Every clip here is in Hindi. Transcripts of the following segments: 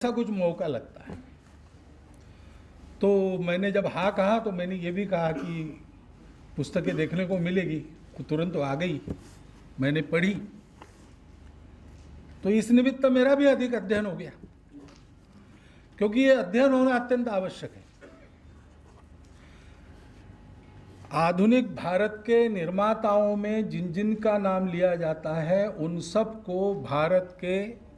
ऐसा कुछ मौका लगता है। तो मैंने जब हाँ कहा तो मैंने ये भी कहा कि पुस्तकें देखने को मिलेगी, तो तुरंत तो आ गई, मैंने पढ़ी, तो इस निमित्त मेरा भी अधिक अध्ययन हो गया, क्योंकि ये अध्ययन होना अत्यंत आवश्यक है। आधुनिक भारत के निर्माताओं में जिन जिन का नाम लिया जाता है, उन सब को भारत के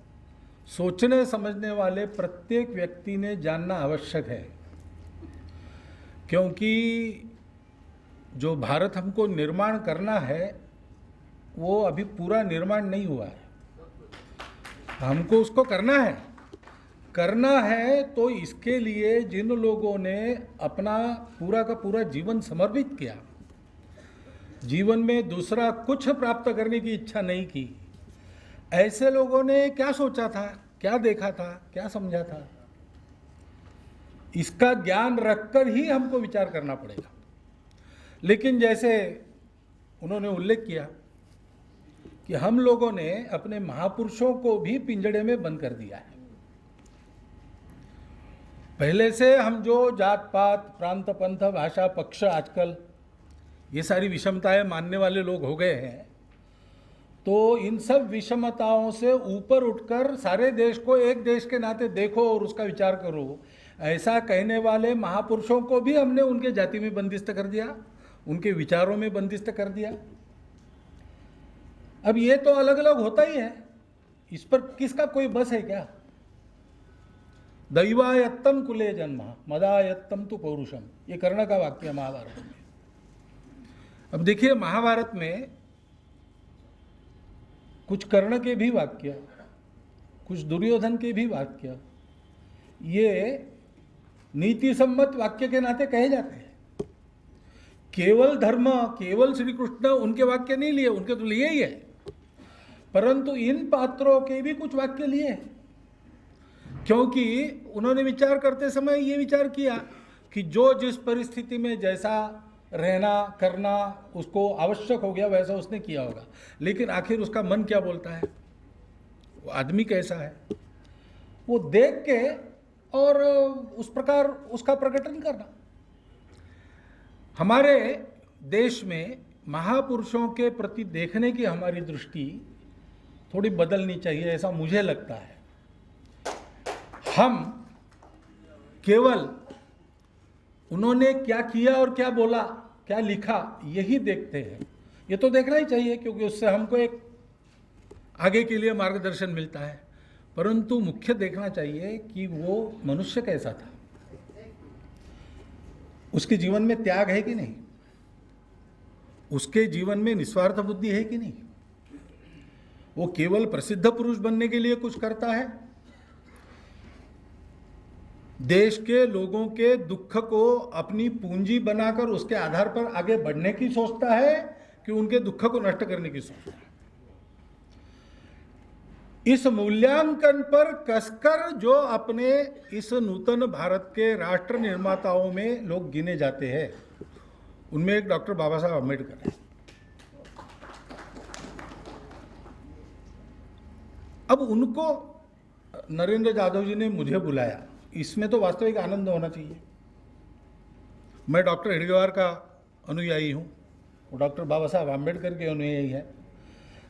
सोचने समझने वाले प्रत्येक व्यक्ति ने जानना आवश्यक है, क्योंकि जो भारत हमको निर्माण करना है वो अभी पूरा निर्माण नहीं हुआ है, हमको उसको करना है। तो इसके लिए जिन लोगों ने अपना पूरा का पूरा जीवन समर्पित किया, जीवन में दूसरा कुछ प्राप्त करने की इच्छा नहीं की, ऐसे लोगों ने क्या सोचा था, क्या देखा था, क्या समझा था, इसका ज्ञान रखकर ही हमको विचार करना पड़ेगा। लेकिन जैसे उन्होंने उल्लेख किया कि हम लोगों ने अपने महापुरुषों को भी पिंजड़े में बंद कर दिया है। पहले से हम जो जात पात, प्रांत, पंथ, भाषा, पक्ष, आजकल ये सारी विषमताएं मानने वाले लोग हो गए हैं, तो इन सब विषमताओं से ऊपर उठकर सारे देश को एक देश के नाते देखो और उसका विचार करो, ऐसा कहने वाले महापुरुषों को भी हमने उनके जाति में बंदिस्त कर दिया, उनके विचारों में बंदिस्त कर दिया। अब ये तो अलग अलग होता ही है, इस पर किसका कोई बस है क्या? दैवायत्तम कुले जन्म मदायत्तम तु पौरुषम, ये कर्ण का वाक्य है महाभारत में। अब देखिए, महाभारत में कुछ कर्ण के भी वाक्य, कुछ दुर्योधन के भी वाक्य, ये नीति सम्मत वाक्य के नाते कहे जाते हैं। केवल धर्म, केवल श्री कृष्ण उनके वाक्य नहीं लिए, उनके तो लिए ही है, परंतु इन पात्रों के भी कुछ वाक्य लिए हैं, क्योंकि उन्होंने विचार करते समय ये विचार किया कि जो जिस परिस्थिति में जैसा रहना करना उसको आवश्यक हो गया, वैसा उसने किया होगा। लेकिन आखिर उसका मन क्या बोलता है, वो आदमी कैसा है, वो देख के और उस प्रकार उसका प्रकटन करना। हमारे देश में महापुरुषों के प्रति देखने की हमारी दृष्टि थोड़ी बदलनी चाहिए, ऐसा मुझे लगता है। हम केवल उन्होंने क्या किया और क्या बोला, क्या लिखा, यही देखते हैं। ये तो देखना ही चाहिए, क्योंकि उससे हमको एक आगे के लिए मार्गदर्शन मिलता है, परंतु मुख्य देखना चाहिए कि वो मनुष्य कैसा था, उसके जीवन में त्याग है कि नहीं, उसके जीवन में निस्वार्थ बुद्धि है कि नहीं, वो केवल प्रसिद्ध पुरुष बनने के लिए कुछ करता है, देश के लोगों के दुख को अपनी पूंजी बनाकर उसके आधार पर आगे बढ़ने की सोचता है कि उनके दुख को नष्ट करने की सोचता है। इस मूल्यांकन पर कसकर जो अपने इस नूतन भारत के राष्ट्र निर्माताओं में लोग गिने जाते हैं, उनमें एक डॉक्टर बाबा साहब अम्बेडकर है। अब उनको नरेंद्र जाधव जी ने मुझे बुलाया, इसमें तो वास्तविक आनंद होना चाहिए। मैं डॉक्टर हेडगेवार का अनुयायी हूँ, वो डॉक्टर बाबा साहब आम्बेडकर के अनुयायी है।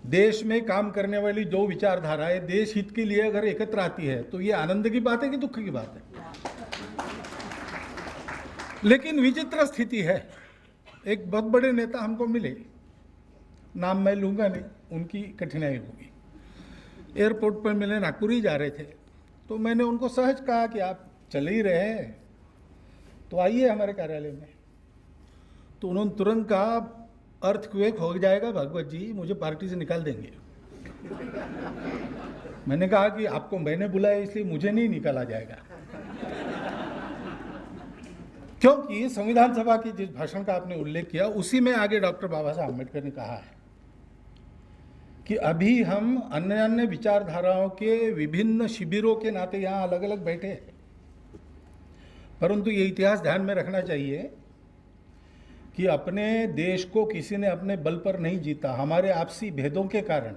देश में काम करने वाली दो विचारधाराएं देश हित के लिए अगर एकत्र आती है तो ये आनंद की बात है कि दुख की बात है? लेकिन विचित्र स्थिति है, एक बहुत बड़े नेता हमको मिले, नाम मैं लूँगा नहीं, उनकी कठिनाई होगी। एयरपोर्ट पर मिले, नागपुर ही जा रहे थे, तो मैंने उनको सहज कहा कि आप चले ही रहे हैं तो आइए हमारे कार्यालय में। तो उन्होंने तुरंत कहा, अर्थक्वेक हो जाएगा भागवत जी, मुझे पार्टी से निकाल देंगे। मैंने कहा कि आपको मैंने बुलाया इसलिए मुझे नहीं निकाला जाएगा, क्योंकि संविधान सभा की जिस भाषण का आपने उल्लेख किया उसी में आगे डॉक्टर बाबा साहब अम्बेडकर ने कहा है कि अभी हम अन्य अन्य विचारधाराओं के विभिन्न शिविरों के नाते यहाँ अलग अलग बैठे हैं, परंतु ये इतिहास ध्यान में रखना चाहिए कि अपने देश को किसी ने अपने बल पर नहीं जीता। हमारे आपसी भेदों के कारण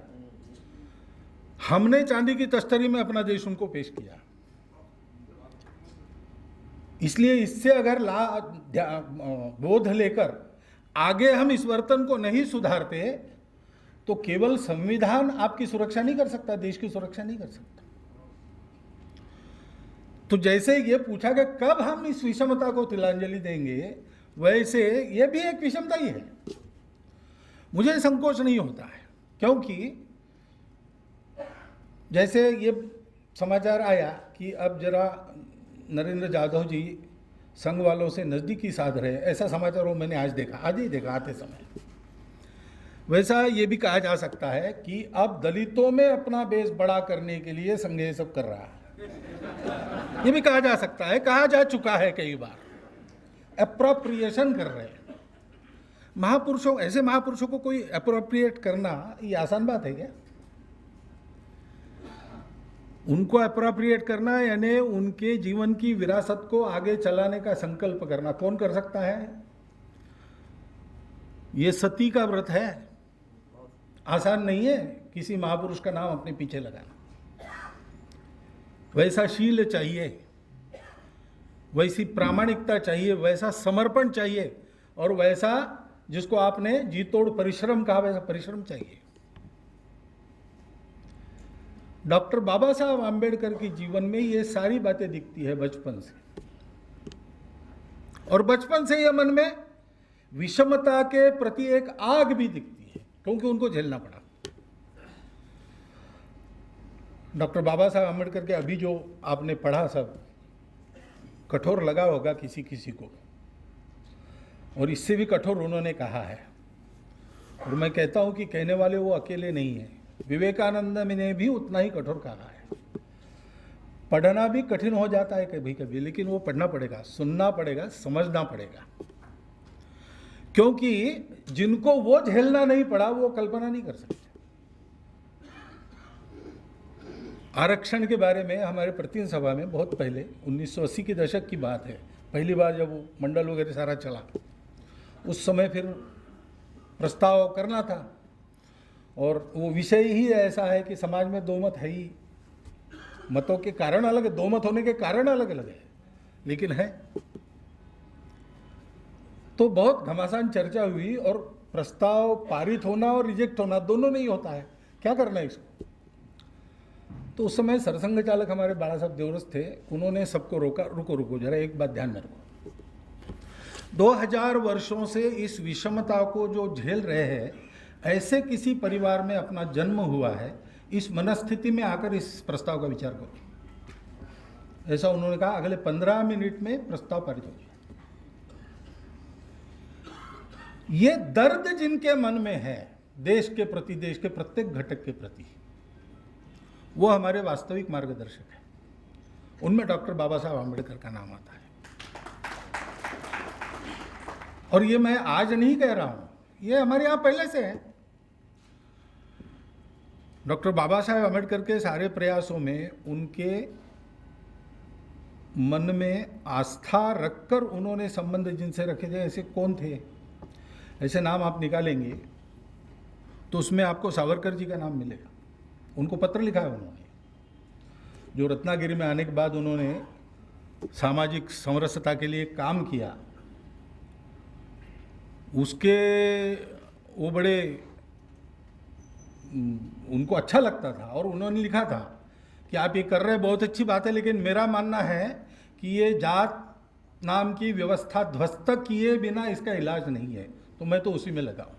हमने चांदी की तश्तरी में अपना देश उनको पेश किया। इसलिए इससे अगर बोध लेकर आगे हम इस वर्तन को नहीं सुधारते तो केवल संविधान आपकी सुरक्षा नहीं कर सकता, देश की सुरक्षा नहीं कर सकता। तो जैसे ये पूछा कि कब हम इस विषमता को तिलांजलि देंगे, वैसे ये भी एक विषमता ही है। मुझे संकोच नहीं होता है, क्योंकि जैसे ये समाचार आया कि अब जरा नरेंद्र जाधव जी संघ वालों से नज़दीकी साध रहे, ऐसा समाचार वो मैंने आज ही देखा आते समय। वैसा ये भी कहा जा सकता है कि अब दलितों में अपना बेस बड़ा करने के लिए संघ ये सब कर रहा है, ये भी कहा जा सकता है, कहा जा चुका है कई बार। एप्रोप्रिएशन कर रहे हैं महापुरुषों, ऐसे महापुरुषों को कोई एप्रोप्रिएट करना ये आसान बात है क्या? उनको एप्रोप्रिएट करना यानी उनके जीवन की विरासत को आगे चलाने का संकल्प करना कौन कर सकता है? ये सती का व्रत है, आसान नहीं है किसी महापुरुष का नाम अपने पीछे लगाना। वैसा शील चाहिए, वैसी प्रामाणिकता चाहिए, वैसा समर्पण चाहिए, और वैसा जिसको आपने जी तोड़ परिश्रम कहा, वैसा परिश्रम चाहिए। डॉक्टर बाबा साहब आम्बेडकर के जीवन में ये सारी बातें दिखती है बचपन से, और बचपन से ये मन में विषमता के प्रति एक आग भी दिखती है, क्योंकि उनको झेलना पड़ा। डॉक्टर बाबा साहब आम्बेडकर के अभी जो आपने पढ़ा सब कठोर लगा होगा किसी किसी को, और इससे भी कठोर उन्होंने कहा है। और मैं कहता हूं कि कहने वाले वो अकेले नहीं है, विवेकानंद ने भी उतना ही कठोर कहा है। पढ़ना भी कठिन हो जाता है कभी कभी, लेकिन वो पढ़ना पड़ेगा, सुनना पड़ेगा, समझना पड़ेगा, क्योंकि जिनको वो झेलना नहीं पड़ा वो कल्पना नहीं कर सकते। आरक्षण के बारे में हमारे प्रतिनिधि सभा में बहुत पहले 1980 के दशक की बात है, पहली बार जब वो मंडल वगैरह सारा चला, उस समय फिर प्रस्ताव करना था, और वो विषय ही ऐसा है कि समाज में दो मत है ही, मतों के कारण अलग है, दो मत होने के कारण अलग अलग है, लेकिन है। तो बहुत घमासान चर्चा हुई, और प्रस्ताव पारित होना और रिजेक्ट होना दोनों नहीं होता है, क्या करना है इसको। तो उस समय सरसंघ चालक हमारे बाला साहब देवरस थे, उन्होंने सबको रोका, रुको जरा एक बात ध्यान में रखो, 2000 वर्षों से इस विषमता को जो झेल रहे हैं, ऐसे किसी परिवार में अपना जन्म हुआ है, इस मनस्थिति में आकर इस प्रस्ताव का विचार करो। ऐसा उन्होंने कहा। अगले 15 मिनट में प्रस्ताव पारित हो गया। ये दर्द जिनके मन में है देश के प्रति, देश के प्रत्येक घटक के प्रति, वो हमारे वास्तविक मार्गदर्शक है। उनमें डॉक्टर बाबा साहब आम्बेडकर का नाम आता है। और ये मैं आज नहीं कह रहा हूं, ये हमारे यहां पहले से है। डॉक्टर बाबा साहब आम्बेडकर के सारे प्रयासों में उनके मन में आस्था रखकर उन्होंने संबंध जिनसे रखे थे, ऐसे कौन थे? ऐसे नाम आप निकालेंगे तो उसमें आपको सावरकर जी का नाम मिलेगा। उनको पत्र लिखा है उन्होंने, जो रत्नागिरी में आने के बाद उन्होंने सामाजिक समरसता के लिए काम किया, उसके वो बड़े उनको अच्छा लगता था, और उन्होंने लिखा था कि आप ये कर रहे हैं बहुत अच्छी बात है, लेकिन मेरा मानना है कि ये जात नाम की व्यवस्था ध्वस्त किए बिना इसका इलाज नहीं है, तो मैं तो उसी में लगा हूं।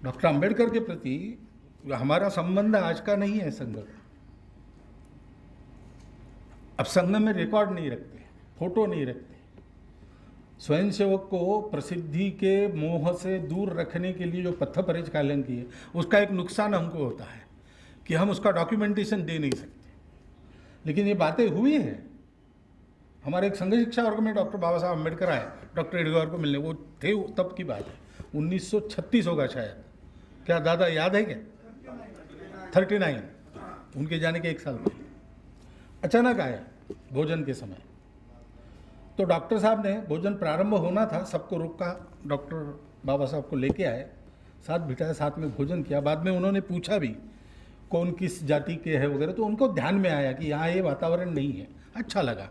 डॉक्टर अंबेडकर के प्रति हमारा संबंध आज का नहीं है संघ। अब संघ में रिकॉर्ड नहीं रखते, फोटो नहीं रखते। स्वयंसेवक को प्रसिद्धि के मोह से दूर रखने के लिए जो पत्थर कालन की है, उसका एक नुकसान हमको होता है कि हम उसका डॉक्यूमेंटेशन दे नहीं सकते। लेकिन ये बातें हुई है। हमारे एक संघ शिक्षा वर्ग में डॉक्टर बाबा साहब अम्बेडकर आए डॉक्टर एडगार को मिलने, वो थे तब की बात है, 1936 होगा शायद। क्या दादा याद है क्या? 39, उनके जाने के 1 साल पहले अचानक आया भोजन के समय। तो डॉक्टर साहब ने, भोजन प्रारंभ होना था, सबको रोका, डॉक्टर बाबा साहब को लेके आए, साथ बिठाया, साथ में भोजन किया। बाद में उन्होंने पूछा भी कौन किस जाति के है वगैरह, तो उनको ध्यान में आया कि यहाँ ये वातावरण नहीं है, अच्छा लगा।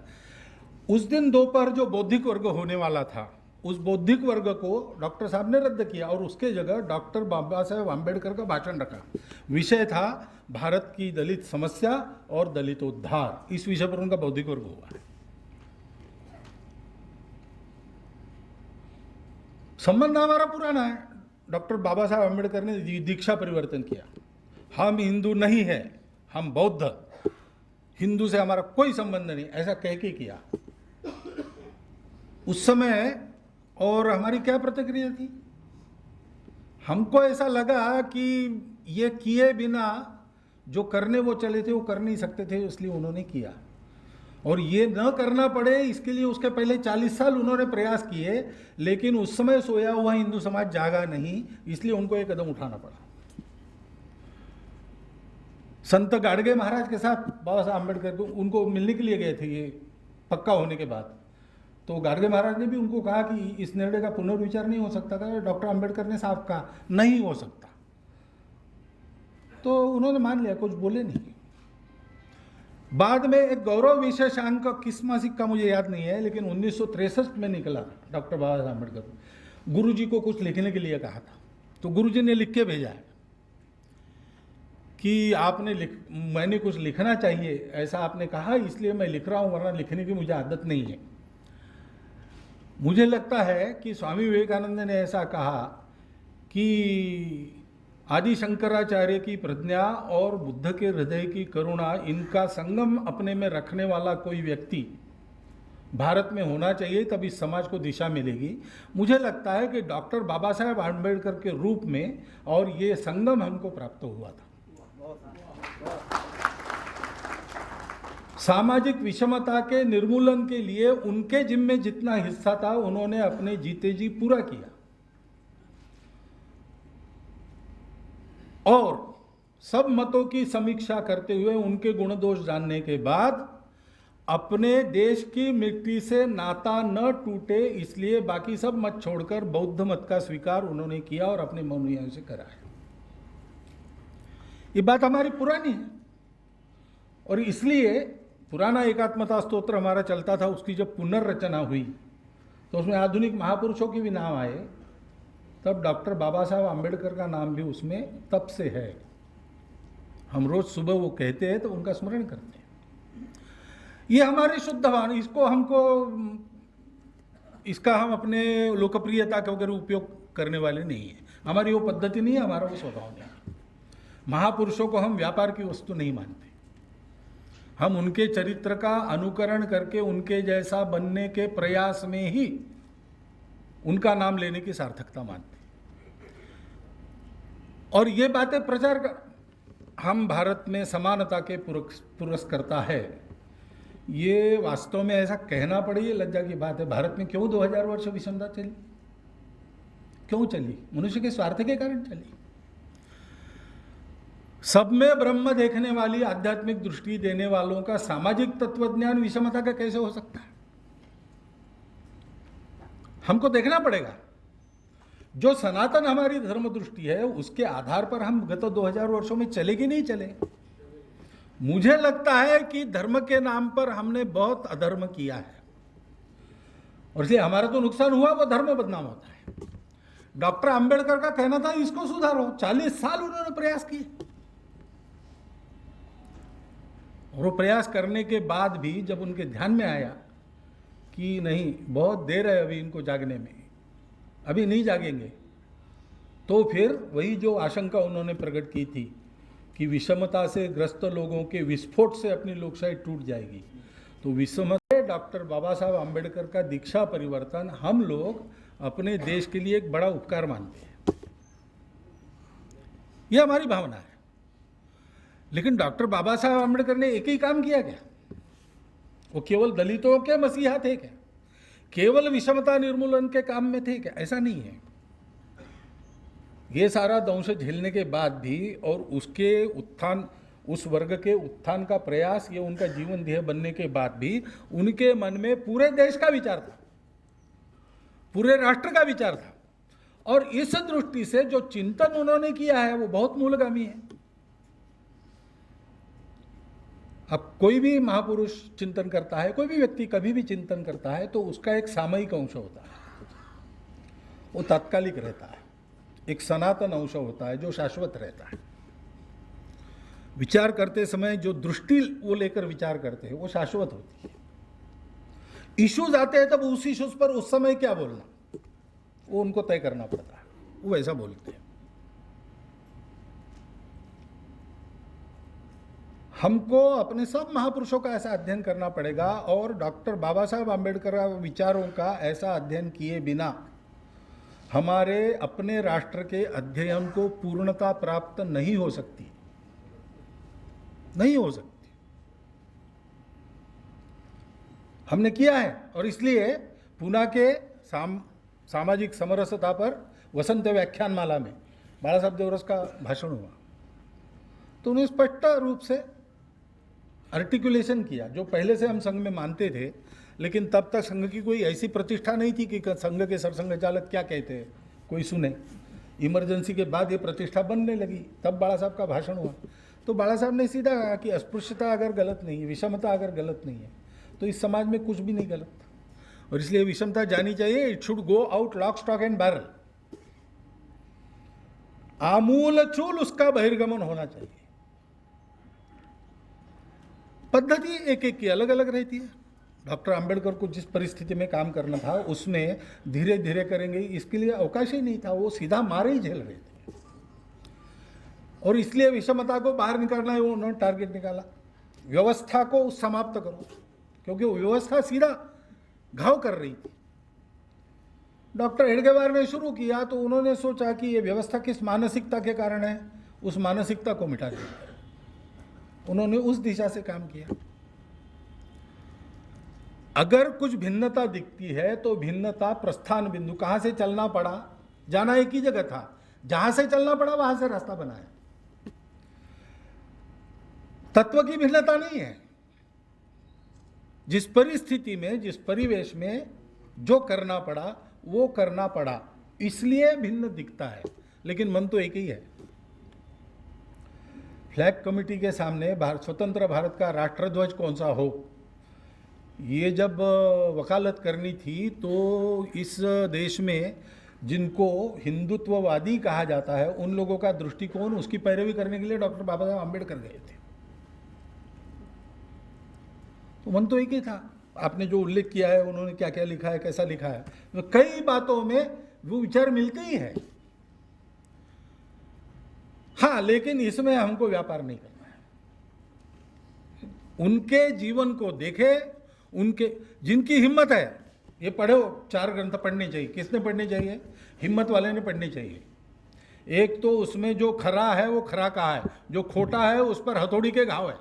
उस दिन दोपहर जो बौद्धिक वर्ग होने वाला था, उस बौद्धिक वर्ग को डॉक्टर साहब ने रद्द किया और उसके जगह डॉक्टर बाबा साहेब आम्बेडकर का भाषण रखा। विषय था भारत की दलित समस्या और दलितोद्धार। इस विषय पर उनका बौद्धिक वर्ग हुआ है। संबंध हमारा पुराना है। डॉक्टर बाबा साहेब आम्बेडकर ने दीक्षा परिवर्तन किया। हम हिंदू नहीं है, हम बौद्ध, हिंदू से हमारा कोई संबंध नहीं, ऐसा कह के किया उस समय। और हमारी क्या प्रतिक्रिया थी? हमको ऐसा लगा कि ये किए बिना जो करने वो चले थे वो कर नहीं सकते थे, इसलिए उन्होंने किया। और ये न करना पड़े इसके लिए उसके पहले 40 साल उन्होंने प्रयास किए, लेकिन उस समय सोया हुआ हिंदू समाज जागा नहीं, इसलिए उनको एक कदम उठाना पड़ा। संत गाडगे महाराज के साथ बाबा साहब आम्बेडकर को उनको मिलने के लिए गए थे ये पक्का होने के बाद। तो गाडगे महाराज ने भी उनको कहा कि इस निर्णय का पुनर्विचार नहीं हो सकता था। डॉक्टर आम्बेडकर ने साफ कहा नहीं हो सकता, तो उन्होंने मान लिया, कुछ बोले नहीं। बाद में एक गौरव विशेषांक किस मासिक का मुझे याद नहीं है, लेकिन 1963 में निकला। डॉक्टर बाबा साहब आम्बेडकर गुरुजी को कुछ लिखने के लिए कहा था, तो गुरुजी ने लिख के भेजा है कि मैंने कुछ लिखना चाहिए, ऐसा आपने कहा इसलिए मैं लिख रहा हूँ, वरना लिखने की मुझे आदत नहीं है। मुझे लगता है कि स्वामी विवेकानंद ने ऐसा कहा कि आदि शंकराचार्य की प्रज्ञा और बुद्ध के हृदय की करुणा, इनका संगम अपने में रखने वाला कोई व्यक्ति भारत में होना चाहिए, तब इस समाज को दिशा मिलेगी। मुझे लगता है कि डॉक्टर बाबा साहेब आम्बेडकर के रूप में और ये संगम हमको प्राप्त हुआ था। सामाजिक विषमता के निर्मूलन के लिए उनके जिम्मे जितना हिस्सा था उन्होंने अपने जीते जी पूरा किया। और सब मतों की समीक्षा करते हुए उनके गुण दोष जानने के बाद अपने देश की मिट्टी से नाता न टूटे, इसलिए बाकी सब मत छोड़कर बौद्ध मत का स्वीकार उन्होंने किया और अपने मनुष्यों से कराया। ये बात हमारी पुरानी है और इसलिए पुराना एकात्मता स्तोत्र हमारा चलता था, उसकी जब पुनर्रचना हुई तो उसमें आधुनिक महापुरुषों के भी नाम आए, तब डॉक्टर बाबा साहब आम्बेडकर का नाम भी उसमें तब से है। हम रोज सुबह वो कहते हैं तो उनका स्मरण करते हैं। ये हमारी शुद्ध वाणी, इसका हम अपने लोकप्रियता के वगैरह उपयोग करने वाले नहीं है। हमारी वो पद्धति नहीं है, हमारा वो स्वभाव नहीं है। महापुरुषों को हम व्यापार की वस्तु नहीं मानते। हम उनके चरित्र का अनुकरण करके उनके जैसा बनने के प्रयास में ही उनका नाम लेने की सार्थकता मानते। और ये बातें प्रचार कर, हम भारत में समानता के पुरस्कर्ता है, ये वास्तव में ऐसा कहना पड़े ये लज्जा की बात है। भारत में क्यों 2000 वर्ष विषमता चली? क्यों चली? मनुष्य के स्वार्थ के कारण चली। सब में ब्रह्म देखने वाली आध्यात्मिक दृष्टि देने वालों का सामाजिक तत्वज्ञान विषमता का कैसे हो सकता है? हमको देखना पड़ेगा। जो सनातन हमारी धर्म दृष्टि है उसके आधार पर हम गत 2000 वर्षों में चले कि नहीं चले। मुझे लगता है कि धर्म के नाम पर हमने बहुत अधर्म किया है और इसलिए हमारा तो नुकसान हुआ, वो धर्म बदनाम होता है। डॉक्टर आम्बेडकर का कहना था इसको सुधारो, 40 साल उन्होंने प्रयास किए और वो प्रयास करने के बाद भी जब उनके ध्यान में आया कि नहीं, बहुत देर है अभी इनको जागने में, अभी नहीं जागेंगे, तो फिर वही जो आशंका उन्होंने प्रकट की थी कि विषमता से ग्रस्त लोगों के विस्फोट से अपनी लोकशाही टूट जाएगी, तो विषमता डॉक्टर बाबा साहब आम्बेडकर का दीक्षा परिवर्तन हम लोग अपने देश के लिए एक बड़ा उपकार मानते हैं। यह हमारी भावना है। लेकिन डॉक्टर बाबा साहब आम्बेडकर ने एक ही काम किया क्या? वो केवल दलितों के मसीहा थे क्या? केवल विषमता निर्मूलन के काम में थे क्या? ऐसा नहीं है। ये सारा दंश झेलने के बाद भी और उसके उत्थान, उस वर्ग के उत्थान का प्रयास, ये उनका जीवन ध्येय बनने के बाद भी उनके मन में पूरे देश का विचार था, पूरे राष्ट्र का विचार था। और इस दृष्टि से जो चिंतन उन्होंने किया है वो बहुत मूलगामी है। अब कोई भी महापुरुष चिंतन करता है, कोई भी व्यक्ति कभी भी चिंतन करता है, तो उसका एक सामयिक अंश होता है, वो तात्कालिक रहता है। एक सनातन अंश होता है जो शाश्वत रहता है। विचार करते समय जो दृष्टि वो लेकर विचार करते हैं वो शाश्वत होती है। इश्यूज आते हैं तब उस इश्यूज पर उस समय क्या बोलना वो उनको तय करना पड़ता है, वो ऐसा बोलते हैं। हमको अपने सब महापुरुषों का ऐसा अध्ययन करना पड़ेगा और डॉक्टर बाबा साहब आम्बेडकर विचारों का ऐसा अध्ययन किए बिना हमारे अपने राष्ट्र के अध्ययन को पूर्णता प्राप्त नहीं हो सकती, नहीं हो सकती। हमने किया है और इसलिए पूना के सामाजिक समरसता पर वसंत व्याख्यानमाला में बाला साहब देवरस का भाषण हुआ, तो उन्हें स्पष्ट रूप से आर्टिकुलेशन किया जो पहले से हम संघ में मानते थे, लेकिन तब तक संघ की कोई ऐसी प्रतिष्ठा नहीं थी कि संघ के सरसंघ चालक क्या कहते हैं कोई सुने। इमरजेंसी के बाद ये प्रतिष्ठा बनने लगी, तब बाला साहब का भाषण हुआ। तो बाला साहब ने सीधा कहा कि अस्पृश्यता अगर गलत नहीं है, विषमता अगर गलत नहीं है, तो इस समाज में कुछ भी नहीं गलत, और इसलिए विषमता जानी चाहिए। It should go out lock stock and barrel, आमूल चूल उसका बहिर्गमन होना चाहिए। पद्धति एक एक की अलग अलग रहती है। डॉक्टर आम्बेडकर को जिस परिस्थिति में काम करना था उसमें धीरे धीरे करेंगे, इसके लिए अवकाश ही नहीं था, वो सीधा मारे ही झेल रहे थे, और इसलिए विषमता को बाहर निकालना है वो उन्होंने टारगेट निकाला। व्यवस्था को समाप्त करो, क्योंकि वो व्यवस्था सीधा घाव कर रही थी। डॉक्टर हेडगेवार ने शुरू किया तो उन्होंने सोचा कि ये व्यवस्था किस मानसिकता के कारण है, उस मानसिकता को मिटा दिया। उन्होंने उस दिशा से काम किया। अगर कुछ भिन्नता दिखती है तो भिन्नता प्रस्थान बिंदु, कहां से चलना पड़ा, जाना एक ही जगह था, जहां से चलना पड़ा वहां से रास्ता बनाया। तत्व की भिन्नता नहीं है। जिस परिस्थिति में, जिस परिवेश में जो करना पड़ा वो करना पड़ा, इसलिए भिन्न दिखता है, लेकिन मन तो एक ही है। फ्लैग कमेटी के सामने स्वतंत्र भारत का राष्ट्रध्वज कौन सा हो, ये जब वकालत करनी थी तो इस देश में जिनको हिंदुत्ववादी कहा जाता है उन लोगों का दृष्टिकोण, उसकी पैरवी करने के लिए डॉक्टर बाबा साहब आम्बेडकर गए थे। तो मन तो एक ही था। आपने जो उल्लेख किया है, उन्होंने क्या क्या लिखा है, कैसा लिखा है, तो कई बातों में वो विचार मिलते ही है। हाँ, लेकिन इसमें हमको व्यापार नहीं करना है। उनके जीवन को देखे, उनके जिनकी हिम्मत है, ये पढ़ो, 4 ग्रंथ पढ़ने चाहिए। किसने पढ़ने चाहिए? हिम्मत वाले ने पढ़ने चाहिए। एक तो उसमें जो खरा है वो खरा कहा है, जो खोटा है उस पर हथौड़ी के घाव है।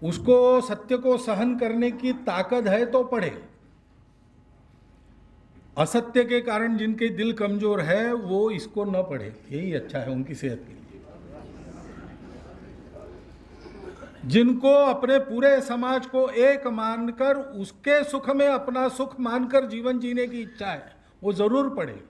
उसको सत्य को सहन करने की ताकत है तो पढ़े। असत्य के कारण जिनके दिल कमजोर है वो इसको न पढ़े, यही अच्छा है उनकी सेहत के लिए। जिनको अपने पूरे समाज को एक मानकर उसके सुख में अपना सुख मानकर जीवन जीने की इच्छा है वो जरूर पढ़े।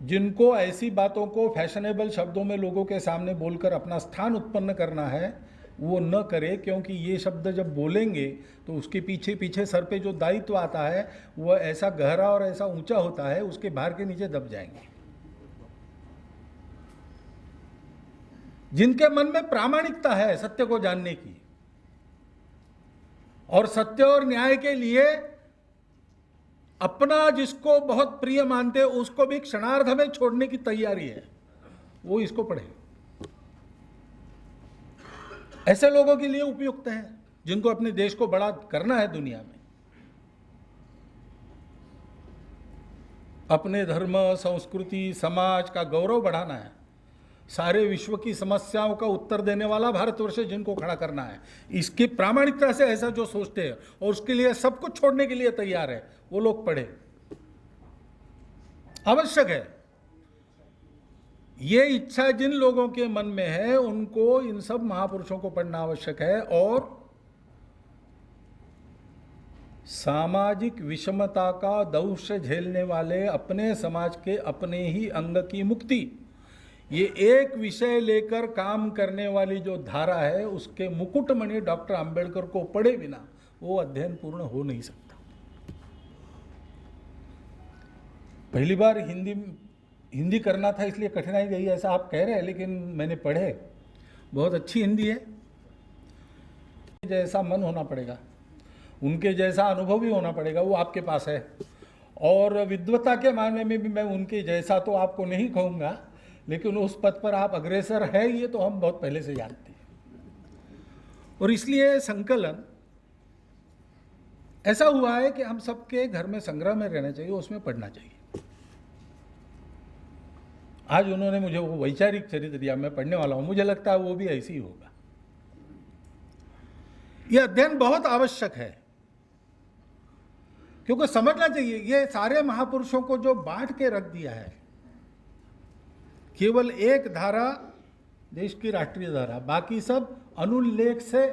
जिनको ऐसी बातों को फैशनेबल शब्दों में लोगों के सामने बोलकर अपना स्थान उत्पन्न करना है वो न करे, क्योंकि ये शब्द जब बोलेंगे तो उसके पीछे पीछे सर पे जो दायित्व आता है वो ऐसा गहरा और ऐसा ऊंचा होता है, उसके भार के नीचे दब जाएंगे। जिनके मन में प्रामाणिकता है सत्य को जानने की और सत्य और न्याय के लिए अपना जिसको बहुत प्रिय मानते उसको भी क्षणार्ध में छोड़ने की तैयारी है, वो इसको पढ़े। ऐसे लोगों के लिए उपयुक्त है जिनको अपने देश को बड़ा करना है दुनिया में, अपने धर्म, संस्कृति, समाज का गौरव बढ़ाना है, सारे विश्व की समस्याओं का उत्तर देने वाला भारतवर्ष जिनको खड़ा करना है, इसकी प्रामाणिकता से ऐसा जो सोचते हैं और उसके लिए सब कुछ छोड़ने के लिए तैयार है, वो लोग पढ़े। आवश्यक है। ये इच्छा जिन लोगों के मन में है उनको इन सब महापुरुषों को पढ़ना आवश्यक है। और सामाजिक विषमता का दंश झेलने वाले अपने समाज के अपने ही अंग की मुक्ति, ये एक विषय लेकर काम करने वाली जो धारा है, उसके मुकुटमणि डॉक्टर अंबेडकर को पढ़े बिना वो अध्ययन पूर्ण हो नहीं सकता। पहली बार हिंदी करना था इसलिए कठिनाई गई ऐसा आप कह रहे हैं, लेकिन मैंने पढ़े, बहुत अच्छी हिंदी है। जैसा मन होना पड़ेगा, उनके जैसा अनुभव भी होना पड़ेगा, वो आपके पास है। और विद्वता के मामले में भी मैं उनके जैसा तो आपको नहीं कहूँगा, लेकिन उस पद पर आप अग्रसर है ये तो हम बहुत पहले से जानते हैं। और इसलिए संकलन ऐसा हुआ है कि हम सबके घर में संग्रह में रहना चाहिए, उसमें पढ़ना चाहिए। आज उन्होंने मुझे वो वैचारिक चरित्र दिया, मैं पढ़ने वाला हूं, मुझे लगता है वो भी ऐसे ही होगा। यह अध्ययन बहुत आवश्यक है, क्योंकि समझना चाहिए ये सारे महापुरुषों को जो बांट के रख दिया है, केवल एक धारा देश की राष्ट्रीय धारा, बाकी सब अनुल्लेख से